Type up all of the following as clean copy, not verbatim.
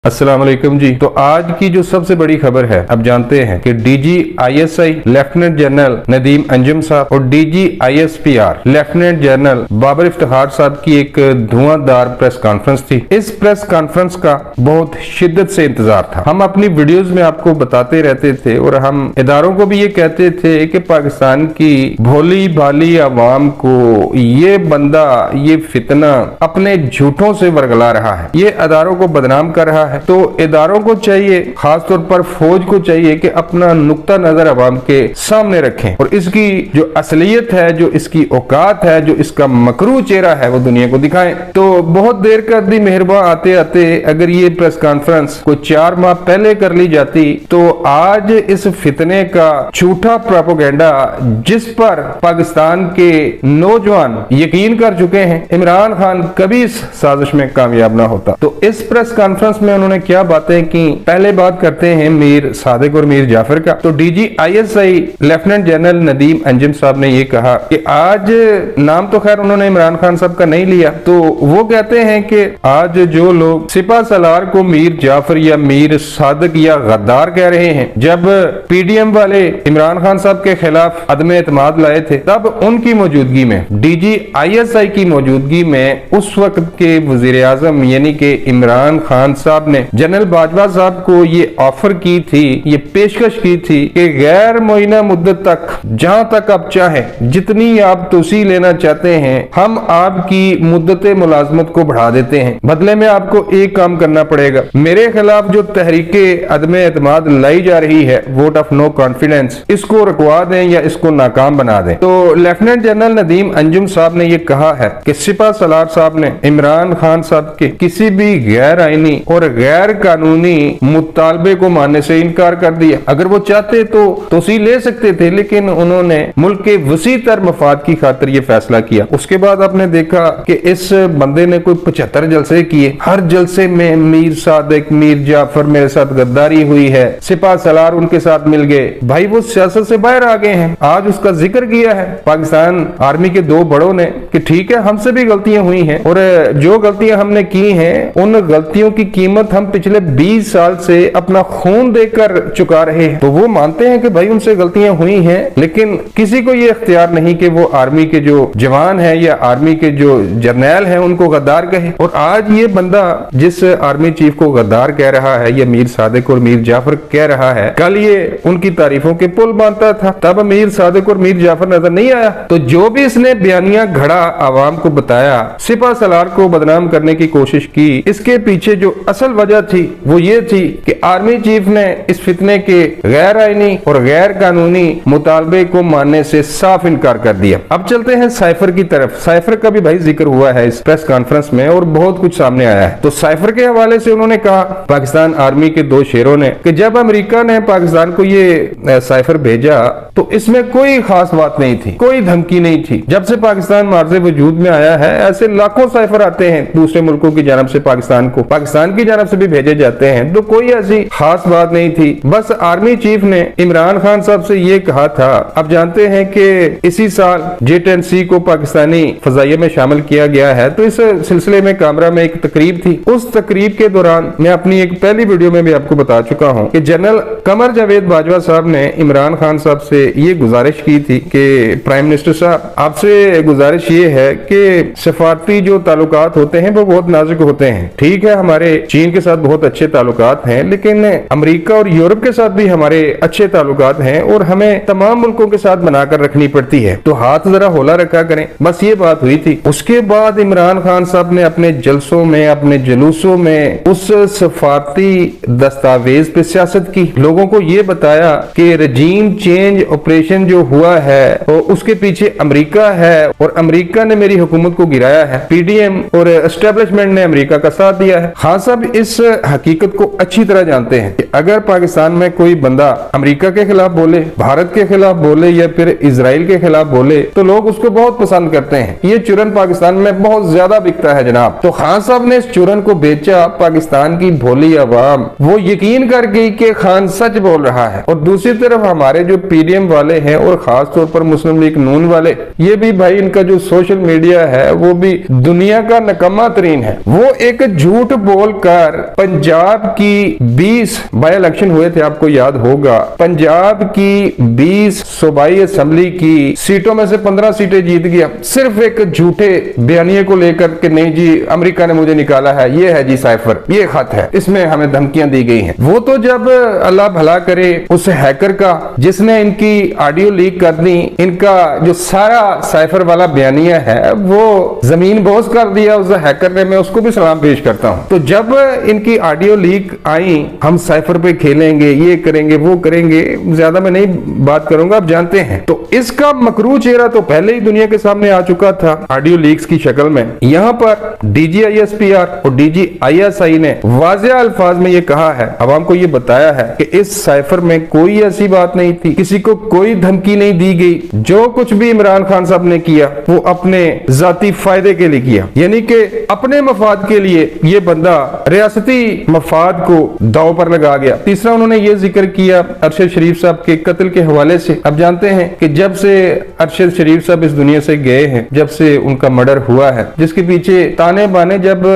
अस्सलाम वालेकुम जी। तो आज की जो सबसे बड़ी खबर है, अब जानते हैं कि DG ISI lieutenant general Nadeem Anjum sahab और DG ISPR lieutenant general Babar Iftikhar sahab की एक धुआंधार प्रेस कॉन्फ्रेंस थी। इस प्रेस कॉन्फ्रेंस का बहुत शिद्दत से इंतजार था। हम अपनी वीडियोस में आपको बताते रहते थे और हम इदारों को भी ये कहते थे कि पाकिस्तान की भोली भाली आवाम को ये बंदा, ये फितना अपने झूठों से वरगला रहा है, ये इदारों को बदनाम कर रहा है। तो इदारों को चाहिए, खासतौर पर फौज को चाहिए कि अपना नुक्ता नजर अवाम के सामने रखें और इसकी जो असलियत है, जो इसकी औकात है, जो इसका मकरू चेहरा है, वो दुनिया को दिखाएं। तो बहुत देर कर दी मेहरबान आते आते अगर ये प्रेस कॉन्फ्रेंस को 4 माह पहले कर ली जाती तो आज इस फितने का झूठा प्रोपेगेंडा जिस पर पाकिस्तान के नौजवान यकीन कर चुके हैं, इमरान खान कभी इस साजिश में कामयाब ना होता। तो इस प्रेस कॉन्फ्रेंस में उन्होंने क्या बातें की, पहले बात करते हैं मीर सादिक और मीर जाफर का। तो DG ISI lieutenant general Nadeem Anjum साहब ने ये कहा कि आज, नाम तो खैर उन्होंने इमरान खान साहब का नहीं लिया, तो वो कहते हैं कि आज जो लोग सिपा सलार को मीर जाफर या मीर सादिक या गद्दार कह रहे हैं, जब पीडीएम वाले इमरान खान साहब के खिलाफ अदम एतमाद लाए थे तब उनकी मौजूदगी में, डीजी आईएसआई की मौजूदगी में, उस वक्त के वजीर आजम यानी कि इमरान खान साहब ने जनरल बाजवा साहब को ये ऑफर की थी, ये पेशकश की थी कि गैर मुअय्यना मुद्दत तक, जहां तक आप चाहें, जितनी आप तोसी लेना चाहते हैं, हम आपकी मुद्दत मुलाजमत को बढ़ा देते हैं। बदले में आपको एक काम करना पड़ेगा, मेरे खिलाफ जो तहरीके अदम एतमाद लाई जा रही है, वोट ऑफ नो कॉन्फिडेंस, इसको रुकवा दें या इसको नाकाम बना दें। तो लेफ्टिनेंट जनरल नदीम अंजुम साहब ने यह कहा है कि सिपा सलार साहब ने इमरान खान साहब के किसी भी गैर आईनी और गैर कानूनी मुतालबे को मानने से इनकार कर दिया। अगर वो चाहते तो तोसी ले सकते थे, लेकिन उन्होंने मुल्क के वसी तर मफाद की खातिर ये फैसला किया। उसके बाद आपने देखा कि इस बंदे ने कोई 75 जलसे किए, हर जलसे में मीर सादिक, मीर जाफर मेरे साथ गद्दारी हुई है, सिपा सलार उनके साथ मिल गए। भाई वो सियासत से बाहर आ गए हैं। आज उसका जिक्र किया है पाकिस्तान आर्मी के 2 बड़ों ने कि ठीक है, हमसे भी गलतियां हुई हैं और जो गलतियां हमने की हैं उन गलतियों की कीमत हम पिछले 20 साल से अपना खून देकर चुका रहे हैं। तो वो मानते हैं कि भाई उनसे गलतियां हुई हैं, लेकिन किसी को ये इख्तियार नहीं कि वो आर्मी के जो जवान है या आर्मी के जो जर्नैल हैं उनको गद्दार कहे। और आज ये बंदा जिस आर्मी चीफ को गद्दार कह रहा है, ये मीर सादिक और मीर जाफर कह रहा है, कल ये उनकी तारीफों के पुल बांधता था, तब मीर सादिक और मीर जाफर नजर नहीं आया। तो जो भी इसने बयानिया घड़ा आवाम को बताया, सिपा सलार को बदनाम करने की कोशिश की, इसके पीछे जो असल वजह थी वो ये थी कि आर्मी चीफ ने इस फितने के गैर आईनी और गैर कानूनी मुतालबे को मानने से साफ इनकार कर दिया। अब चलते हैं साइफर की तरफ। साइफर का भी भाई जिक्र हुआ है इस प्रेस कॉन्फ्रेंस में और बहुत कुछ सामने आया है। तो साइफर के हवाले से उन्होंने कहा, पाकिस्तान आर्मी के 2 शेरों ने, कि जब अमेरिका ने पाकिस्तान को ये साइफर भेजा तो इसमें कोई खास बात नहीं थी, कोई धमकी नहीं थी। जब से पाकिस्तान मार्जे वजूद में आया है, ऐसे लाखों साइफर आते हैं दूसरे मुल्कों की जानब से पाकिस्तान को, पाकिस्तान की जानब से भी भेजे जाते हैं, तो कोई ऐसी खास बात नहीं थी। बस आर्मी चीफ ने इमरान खान साहब से ये कहा था। अब जानते हैं कि इसी साल J-10C को पाकिस्तानी फजाइया में शामिल किया गया है। तो इस सिलसिले में कामरा में एक तकरीब थी। उस तकरीब के दौरान मैं अपनी एक पहली वीडियो में भी आपको बता चुका हूं कि जनरल कमर जावेद बाजवा साहब ने इमरान खान साहब से ये गुजारिश की थी कि प्राइम मिनिस्टर साहब, आपसे गुजारिश ये है कि सफारती जो ताल्लुकात होते हैं वो बहुत नाजुक होते हैं। ठीक है, हमारे चीन के साथ बहुत अच्छे ताल्लुकात हैं, लेकिन अमेरिका और यूरोप के साथ भी हमारे अच्छे ताल्लुकात हैं और हमें तमाम मुल्कों के साथ बनाकर रखनी पड़ती है, तो हाथ जरा होला रखा करें। बस ये बात हुई थी। उसके बाद इमरान खान साहब ने अपने जलसों में, अपने जुलूसों में उस सफारती दस्तावेज पे सियासत की, लोगों को ये बताया कि रजीम चेंज ऑपरेशन जो हुआ है तो उसके पीछे अमेरिका है और अमेरिका ने मेरी हुकूमत को गिराया है, पीडीएम और एस्टेब्लिशमेंट ने अमेरिका का साथ दिया है। खान साहब इस हकीकत को अच्छी तरह जानते हैं कि अगर पाकिस्तान में कोई बंदा अमेरिका के खिलाफ बोले, भारत के खिलाफ बोले या फिर इजराइल के खिलाफ बोले तो लोग उसको बहुत पसंद करते हैं। ये चुरन पाकिस्तान में बहुत ज्यादा बिकता है जनाब। तो खान साहब ने इस चुरन को बेचा। पाकिस्तान की भोली आवाम वो यकीन कर गई कि खान सच बोल रहा है। और दूसरी तरफ हमारे जो पीडीएम वाले हैं और खास तौर पर मुस्लिम लीग नून वाले, ये भी भाई इनका जो सोशल मीडिया है वो भी दुनिया का नकम्मा तरीन है। वो एक झूठ बोलकर पर पंजाब की 20 बाय इलेक्शन हुए थे, आपको याद होगा। पंजाब की 20 सूबाई असेंबली की सीटों में से 15 सीटें जीत गया, सिर्फ एक झूठे बयानिए को लेकर के नहीं जी अमेरिका ने मुझे निकाला है, ये है जी साइफर, ये खत है, इसमें हमें धमकियां दी गई हैं। वो तो जब अल्लाह भला करे उस हैकर का जिसने इनकी ऑडियो लीक कर दी, इनका जो सारा साइफर वाला बयानिया है वो जमीन बोझ कर दिया उस हैकर ने, मैं उसको भी सलाम पेश करता हूं। तो जब इनकी ऑडियो लीक आई, हम साइफर पे खेलेंगे, ये करेंगे, वो करेंगे, ज्यादा मैं नहीं बात करूंगा, आप जानते हैं। तो इसका मकरू चेहरा तो पहले ही दुनिया के सामने आ चुका था ऑडियो लीक्स की शक्ल में। यहां पर DGISPR और DGISI ने वाज़ेह अल्फाज में ये कहा है, अवाम को ये बताया है कि इस साइफर में कोई ऐसी बात नहीं थी, किसी को कोई धमकी नहीं दी गई। जो कुछ भी इमरान खान साहब ने किया वो अपने जाती फायदे के लिए किया, यानी कि अपने मफाद के लिए ये बंदा रियासती मफाद को दाव पर लगा गया। तीसरा उन्होंने ये जिक्र किया अरशद शरीफ साहब के कत्ल के हवाले से। अब जानते हैं कि जब से अरशद शरीफ साहब इस दुनिया से गए हैं, जब से उनका मर्डर हुआ है, जिसके पीछे ताने बाने जब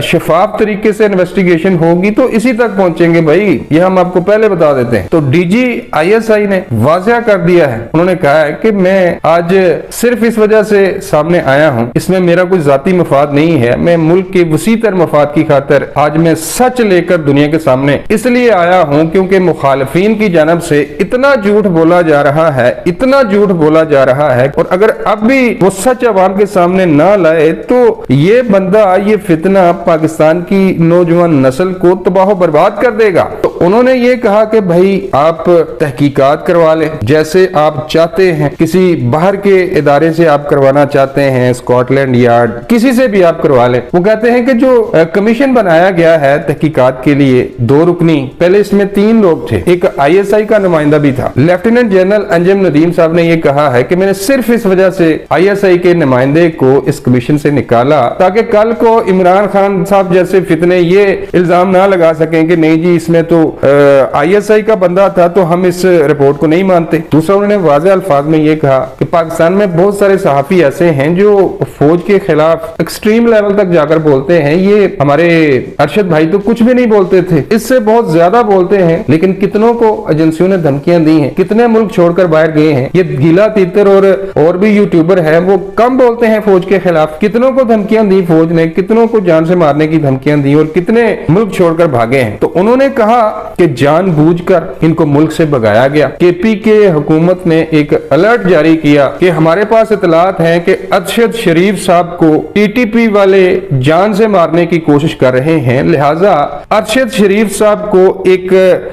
शफाफ तरीके से इन्वेस्टिगेशन होगी तो इसी तक पहुंचेंगे भाई, ये हम आपको पहले बता देते हैं। तो DGISI ने वाज़ेह कर दिया है, उन्होंने कहा है कि मैं आज सिर्फ इस वजह से सामने आया हूं, इसमें मेरा कोई जाती मफाद नहीं है, मैं मुल्क के वसीतर मफाद की खातिर आज मैं सच लेकर दुनिया के सामने इसलिए आया हूं क्योंकि मुखालिफिन की जानब से इतना झूठ बोला जा रहा है, इतना झूठ बोला जा रहा है, और अगर अब भी वो सच अवाम के सामने ना लाए तो ये बंदा, ये फितना पाकिस्तान की नौजवान नस्ल को तबाह बर्बाद कर देगा। तो उन्होंने ये कहा कि भाई आप तहकीकात करवा लें, जैसे आप चाहते हैं, किसी बाहर के इदारे से आप करवाना चाहते हैं, स्कॉटलैंड यार्ड, किसी से भी आप करवा लें। वो कहते हैं कि जो कमीशन बनाया गया है तहकीकात के लिए 2 रुकनी, पहले इसमें 3 लोग थे, एक ISI का नुमाइंदा भी था। लेफ्टिनेंट जनरल अंजुम नदीम साहब ने यह कहा है कि मैंने सिर्फ इस वजह से ISI के नुमाइंदे को इस कमीशन से निकाला ताकि कल को इमरान खान साहब जैसे फितने ये इल्जाम ना लगा सकें कि नहीं जी इसमें तो ISI का बंदा था तो हम इस रिपोर्ट को नहीं मानते। दूसरा उन्होंने वाज़ेह अल्फाज में ये कहा कि पाकिस्तान में बहुत सारे सहाफी ऐसे हैं जो फौज के खिलाफ एक्सट्रीम लेवल तक जाकर बोलते हैं, ये हमारे अरशद भाई तो कुछ भी नहीं बोलते थे, इससे बहुत ज्यादा बोलते हैं, लेकिन कितनों को एजेंसियों ने धमकियां दी हैं, कितने मुल्क छोड़कर बाहर गए हैं। ये गीला तीतर और भी यूट्यूबर हैं, वो कम बोलते हैं फौज के खिलाफ, कितनों को धमकियां दी फौज ने, कितनों को जान से मारने की धमकियां दी और कितने मुल्क छोड़कर भागे हैं। तो उन्होंने कहा कि जानबूझकर इनको मुल्क से भगाया गया। KP के हुकूमत ने एक अलर्ट जारी किया कि हमारे पास इतलात है कि अरशद शरीफ साहब को TTP वाले जान से मारने की कोशिश कर रहे हैं, लिहाजा अरशद शरीफ साहब को एक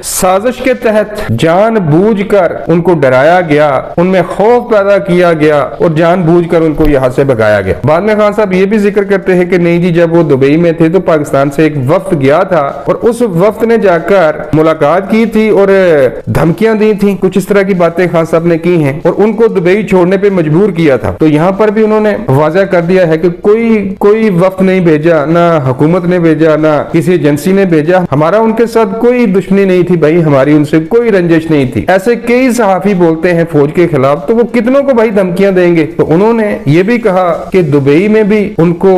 साजिश के तहत जानबूझकर उनको डराया गया, उनमें खौफ पैदा किया गया और जानबूझकर उनको यहां से भगाया गया। बाद में खान साहब ये भी जिक्र करते हैं कि नहीं जी जब वो दुबई में थे तो पाकिस्तान से एक वफ्द गया था और उस वफ्द ने जाकर मुलाकात की थी और धमकियां दी थी, कुछ इस तरह की बातें खान साहब ने की हैं और उनको दुबई छोड़ने पे मजबूर किया था। तो यहाँ पर भी उन्होंने वाज़ेह कर दिया है कि कोई वफ्द नहीं भेजा, ना हुकूमत ने भेजा, ना किसी एजेंसी ने भेजा, हमारा उनके साथ कोई दुश्मनी नहीं थी भाई, हमारी उनसे कोई रंजिश नहीं थी। ऐसे कई सहाफी बोलते हैं फौज के खिलाफ, तो वो कितनों को भाई धमकियां देंगे। तो उन्होंने ये भी कहा कि दुबई में भी उनको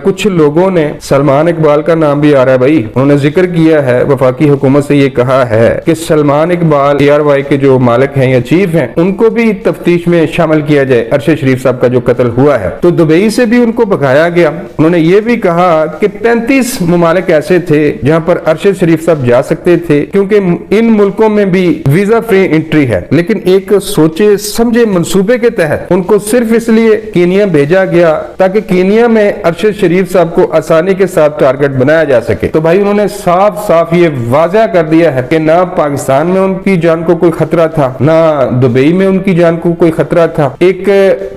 कुछ लोगों ने, सलमान इकबाल का नाम भी आ रहा है भाई, उन्होंने जिक्र किया है, वफाकी हुकूमत से ये कहा है कि सलमान इकबाल ARY के जो मालिक हैं या चीफ हैं उनको भी तफ्तीश में शामिल किया जाए, अरशद शरीफ साहब का जो कत्ल हुआ है। तो दुबई से भी उनको भगाया गया। उन्होंने ये भी कहा कि 35 ममालिक ऐसे थे जहां पर अरशद शरीफ साहब जा सकते थे क्योंकि इन मुल्कों में भी वीजा फ्री एंट्री है, लेकिन एक सोचे समझे मंसूबे के तहत उनको सिर्फ इसलिए कीनिया भेजा गया ताकि कीनिया में अरशद शरीफ साहब को आसानी के साथ टारगेट बनाया जा सके। तो भाई उन्होंने साफ साफ ये वाज़ेह कर दिया है कि ना पाकिस्तान में उनकी जान को कोई खतरा था, ना दुबई में उनकी जान को कोई खतरा था। एक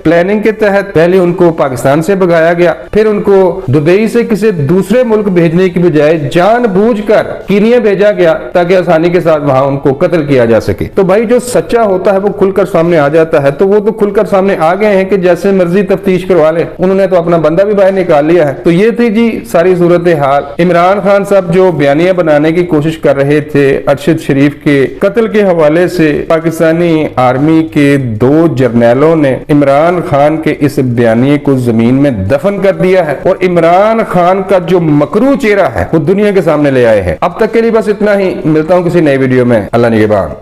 प्लानिंग के तहत पहले उनको पाकिस्तान से भगाया गया, फिर उनको दुबई से किसी दूसरे मुल्क भेजने की बजाय जानबूझकर कीनिया भेजा गया ताकि आसानी के साथ वहां उनको कत्ल किया जा सके। तो भाई जो सच्चा होता है वो खुलकर सामने आ जाता है, तो वो तो खुलकर सामने आ गए हैं कि जैसे मर्जी तफ्तीश करवा ले, उन्होंने तो अपना बंदा भी बाहर निकाल लिया है। तो ये थी जी सारी सूरत हाल। इमरान खान साहब जो बयानिया बनाने की कोशिश कर रहे थे अरशद शरीफ के कत्ल के हवाले से, पाकिस्तानी आर्मी के 2 जर्नैलों ने इमरान खान के इस बयानिए को जमीन में दफन कर दिया है और इमरान खान का जो मकरू चेहरा है वो दुनिया के सामने ले आए हैं। अब तक के लिए बस इतना ही, मिलता हूँ किसी नई वीडियो में। अल्लाह निगहबान।